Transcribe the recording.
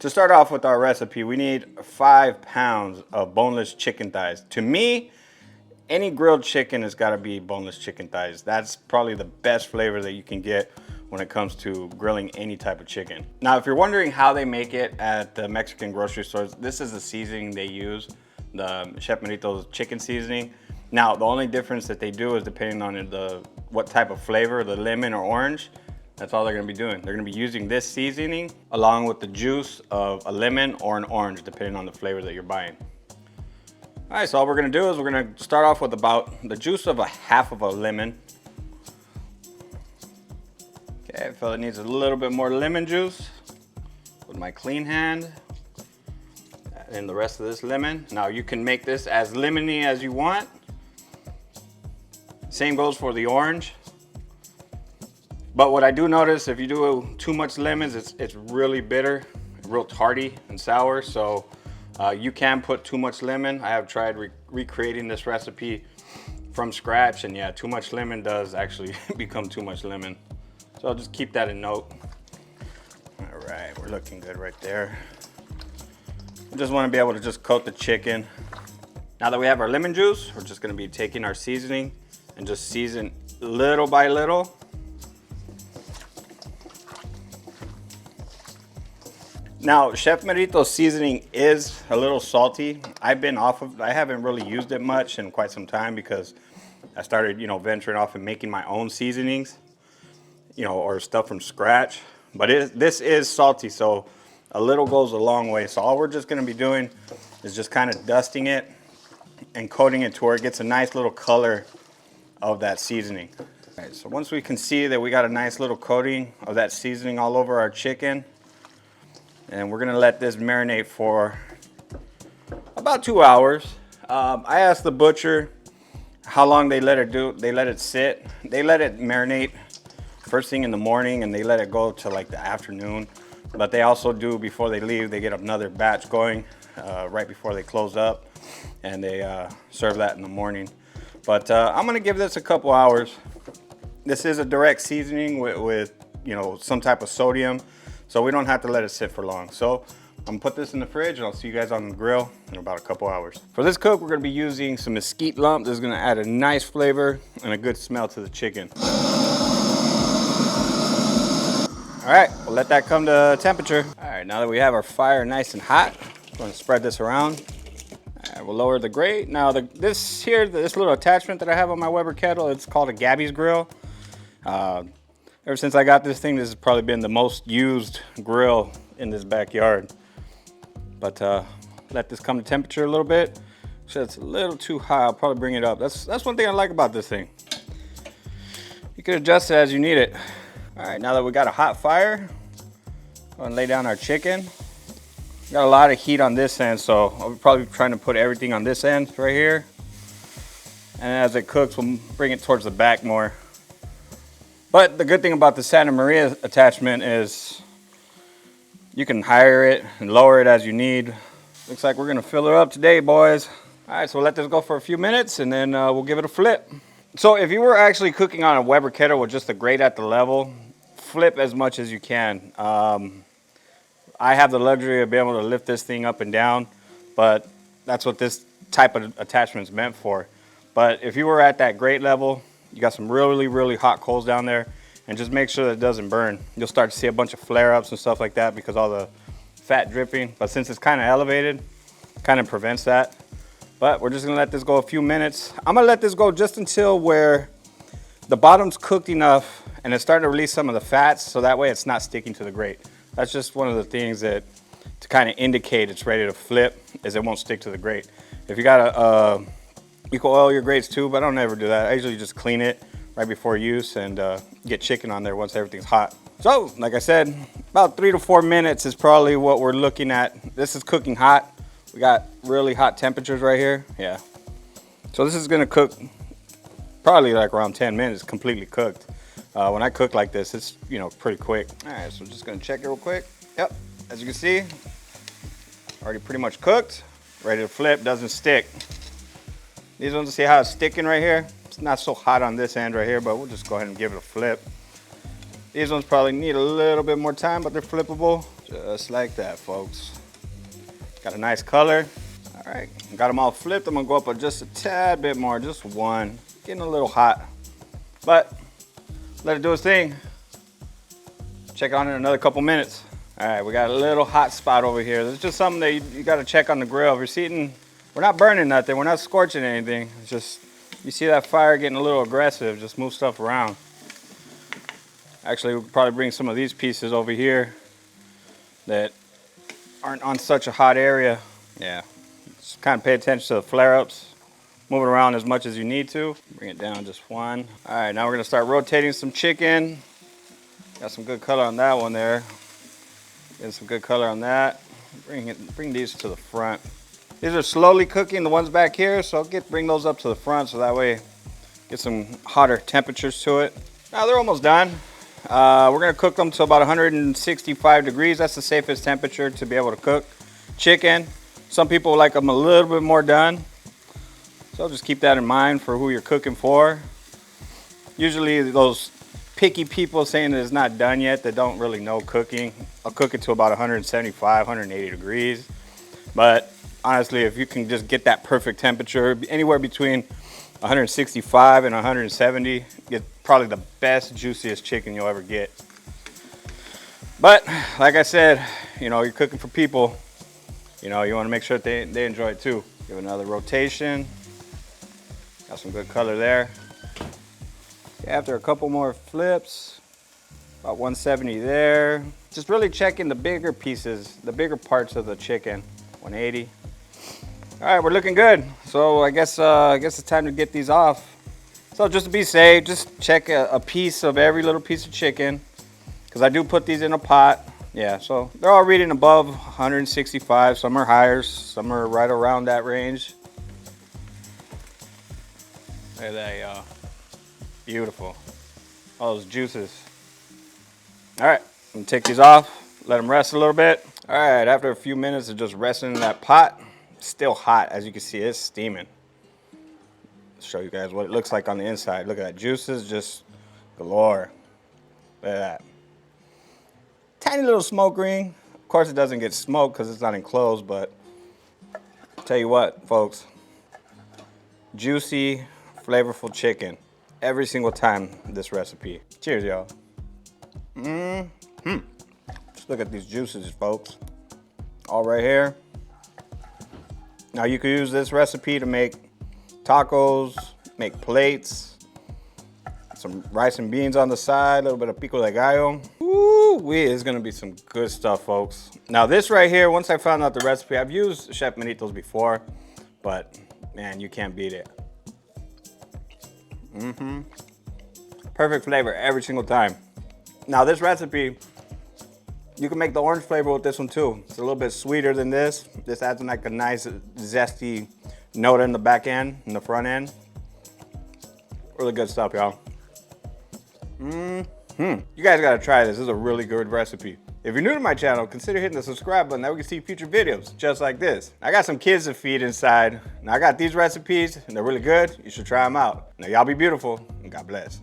To start off with our recipe, we need 5 pounds of boneless chicken thighs. To me, any grilled chicken has got to be boneless chicken thighs. That's probably the best flavor that you can get when it comes to grilling any type of chicken. Now, if you're wondering how they make it at the Mexican grocery stores, this is the seasoning they use, the Chef Merito's chicken seasoning. Now, the only difference that they do is depending on what type of flavor, the lemon or orange. That's all they're gonna be doing. They're gonna be using this seasoning along with the juice of a lemon or an orange, depending on the flavor that you're buying. All right, so all we're gonna do is we're gonna start off with about the juice of half of a lemon. Okay, I feel it needs a little bit more lemon juice. With my clean hand, add in the rest of this lemon. Now you can make this as lemony as you want. Same goes for the orange. But what I do notice, if you do too much lemons, it's really bitter, real tarty and sour. So you can put too much lemon. I have tried recreating this recipe from scratch, and yeah, too much lemon does actually become too much lemon. So I'll just keep that in note. All right, we're looking good right there. I just want to be able to just coat the chicken. Now that we have our lemon juice, we're just going to be taking our seasoning and just season little by little. Now, Chef Merito's seasoning is a little salty. I haven't really used it much in quite some time because I started, venturing off and making my own seasonings, or stuff from scratch. But this is salty, so a little goes a long way. So all we're just gonna be doing is just kind of dusting it and coating it to where it gets a nice little color of that seasoning. All right, so once we can see that we got a nice little coating of that seasoning all over our chicken, and we're gonna let this marinate for about 2 hours. I asked the butcher how long they let it sit. They let it marinate first thing in the morning and they let it go till like the afternoon. But they also do, before they leave, they get another batch going right before they close up, and they serve that in the morning. But I'm gonna give this a couple hours. This is a direct seasoning with some type of sodium, so we don't have to let it sit for long. So I'm gonna put this in the fridge and I'll see you guys on the grill in about a couple hours. For this cook, we're gonna be using some mesquite lump. This is gonna add a nice flavor and a good smell to the chicken. All right, we'll let that come to temperature. All right, now that we have our fire nice and hot, we're gonna spread this around. All right, we'll lower the grate. Now this little attachment that I have on my Weber kettle, it's called a Gabby's grill. Ever since I got this thing, this has probably been the most used grill in this backyard. But let this come to temperature a little bit. So it's a little too high, I'll probably bring it up. That's one thing I like about this thing. You can adjust it as you need it. All right, now that we got a hot fire, I'm gonna lay down our chicken. Got a lot of heat on this end, so I'll probably be trying to put everything on this end right here. And as it cooks, we'll bring it towards the back more. But the good thing about the Santa Maria attachment is you can higher it and lower it as you need. Looks like we're gonna fill her up today, boys. All right, so we'll let this go for a few minutes and then we'll give it a flip. So if you were actually cooking on a Weber kettle with just a grate at the level, flip as much as you can. I have the luxury of being able to lift this thing up and down, but that's what this type of attachment is meant for. But if you were at that grate level, you got some really, really hot coals down there, and just make sure that it doesn't burn. You'll start to see a bunch of flare-ups and stuff like that because all the fat dripping. But since it's kind of elevated, kind of prevents that. But we're just gonna let this go a few minutes. I'm gonna let this go just until where the bottom's cooked enough and it's starting to release some of the fats, so that way it's not sticking to the grate. That's just one of the things that to kind of indicate it's ready to flip, is it won't stick to the grate. If you got you can oil your grates too, but I don't ever do that. I usually just clean it right before use and get chicken on there once everything's hot. So, like I said, about 3 to 4 minutes is probably what we're looking at. This is cooking hot. We got really hot temperatures right here. Yeah. So this is gonna cook probably like around 10 minutes, completely cooked. When I cook like this, it's pretty quick. All right, so just gonna check it real quick. Yep, as you can see, already pretty much cooked, ready to flip, doesn't stick. These ones, see how it's sticking right here? It's not so hot on this end right here, but we'll just go ahead and give it a flip. These ones probably need a little bit more time, but they're flippable. Just like that, folks. Got a nice color. All right, got them all flipped. I'm gonna go up just a tad bit more, just one. Getting a little hot, but let it do its thing. Check on it in another couple minutes. All right, we got a little hot spot over here. This is just something that you gotta check on the grill. If you're seating, we're not burning nothing, we're not scorching anything. It's just, you see that fire getting a little aggressive, just move stuff around. Actually, we could probably bring some of these pieces over here that aren't on such a hot area. Yeah, just kind of pay attention to the flare-ups. Move it around as much as you need to. Bring it down just one. All right, now we're gonna start rotating some chicken. Got some good color on that one there. Getting some good color on that. Bring these to the front. These are slowly cooking, the ones back here, so bring those up to the front so that way get some hotter temperatures to it. Now they're almost done. We're gonna cook them to about 165 degrees. That's the safest temperature to be able to cook chicken. Some people like them a little bit more done. So just keep that in mind for who you're cooking for. Usually those picky people saying that it's not done yet, that don't really know cooking, I'll cook it to about 175, 180 degrees. But honestly, if you can just get that perfect temperature, anywhere between 165 and 170, get probably the best, juiciest chicken you'll ever get. But like I said, you know, you're cooking for people, you know, you want to make sure that they enjoy it too. Give it another rotation. Got some good color there. After a couple more flips, about 170 there. Just really checking the bigger pieces, the bigger parts of the chicken. 180. All right, we're looking good. So I guess it's time to get these off. So just to be safe, just check a piece of every little piece of chicken, because I do put these in a pot. Yeah, so they're all reading above 165. Some are higher, some are right around that range. There they are. Beautiful. All those juices. All right, I'm gonna take these off, let them rest a little bit. All right, after a few minutes of just resting in that pot, it's still hot. As you can see, it's steaming. Let's show you guys what it looks like on the inside. Look at that, juices just galore. Look at that. Tiny little smoke ring. Of course, it doesn't get smoked because it's not enclosed, but I'll tell you what, folks, juicy, flavorful chicken every single time this recipe. Cheers, y'all. Just look at these juices, folks. All right here. Now you could use this recipe to make tacos, make plates, some rice and beans on the side, a little bit of pico de gallo. Woo-wee, it's gonna be some good stuff, folks. Now this right here, once I found out the recipe, I've used Chef Manitos before, but man, you can't beat it. Perfect flavor every single time. Now this recipe, you can make the orange flavor with this one too. It's a little bit sweeter than this. This adds like a nice zesty note in the back end, in the front end. Really good stuff, y'all. You guys gotta try this. This is a really good recipe. If you're new to my channel, consider hitting the subscribe button. That way you can see future videos just like this. I got some kids to feed inside. Now I got these recipes and they're really good. You should try them out. Now y'all be beautiful and God bless.